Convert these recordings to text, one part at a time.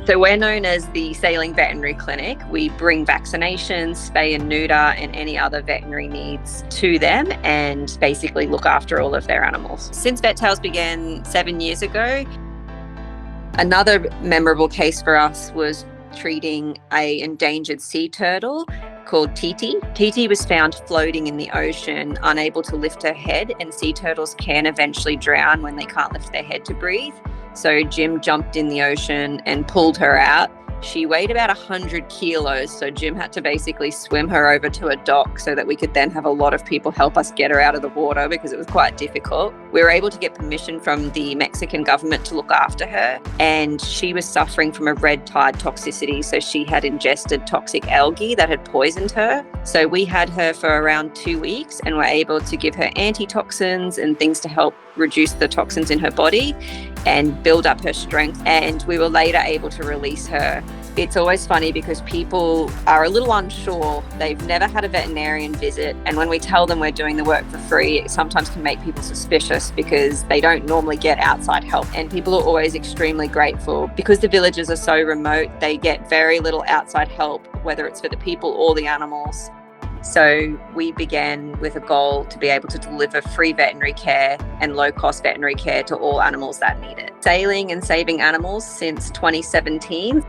So we're known as the Sailing Veterinary Clinic. We bring vaccinations, spay and neuter, and any other veterinary needs to them and basically look after all of their animals. Since Vet Tales began 7 years ago, another memorable case for us was treating an endangered sea turtle called Titi. Titi was found floating in the ocean, unable to lift her head, and sea turtles can eventually drown when they can't lift their head to breathe. So Jim jumped in the ocean and pulled her out. She weighed about 100 kilos, so Jim had to basically swim her over to a dock so that we could then have a lot of people help us get her out of the water because it was quite difficult. We were able to get permission from the Mexican government to look after her, and she was suffering from a red tide toxicity, so she had ingested toxic algae that had poisoned her. So we had her for around 2 weeks and were able to give her antitoxins and things to help reduce the toxins in her body and build up her strength, and we were later able to release her. It's always funny because people are a little unsure. They've never had a veterinarian visit, and when we tell them we're doing the work for free, it sometimes can make people suspicious because they don't normally get outside help, and people are always extremely grateful. Because the villages are so remote, they get very little outside help, whether it's for the people or the animals. So we began with a goal to be able to deliver free veterinary care and low-cost veterinary care to all animals that need it. Sailing and saving animals since 2017.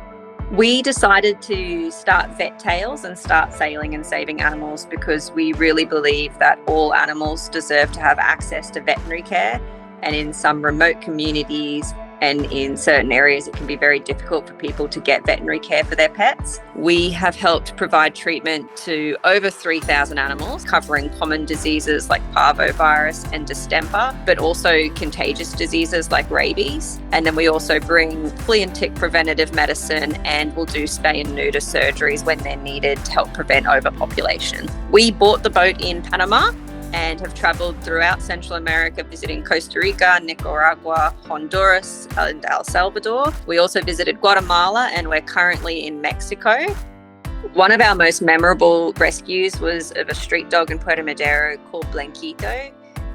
We decided to start Vet Tales and start sailing and saving animals because we really believe that all animals deserve to have access to veterinary care, and in some remote communities and in certain areas it can be very difficult for people to get veterinary care for their pets. We have helped provide treatment to over 3,000 animals, covering common diseases like parvovirus and distemper, but also contagious diseases like rabies. And then we also bring flea and tick preventative medicine, and we'll do spay and neuter surgeries when they're needed to help prevent overpopulation. We bought the boat in Panama and have traveled throughout Central America, visiting Costa Rica, Nicaragua, Honduras, and El Salvador. We also visited Guatemala, and we're currently in Mexico. One of our most memorable rescues was of a street dog in Puerto Madero called Blanquito.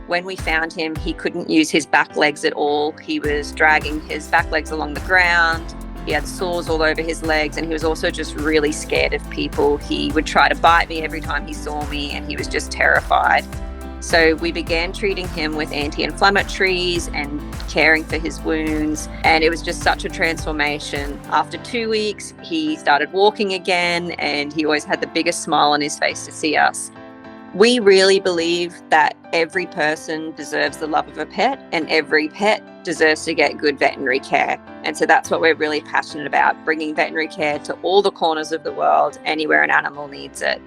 When we found him, he couldn't use his back legs at all. He was dragging his back legs along the ground. He had sores all over his legs, and he was also just really scared of people. He would try to bite me every time he saw me, and he was just terrified. So we began treating him with anti-inflammatories and caring for his wounds, and it was just such a transformation. After 2 weeks, he started walking again, and he always had the biggest smile on his face to see us. We really believe that every person deserves the love of a pet, and every pet deserves to get good veterinary care. And so that's what we're really passionate about, bringing veterinary care to all the corners of the world, anywhere an animal needs it.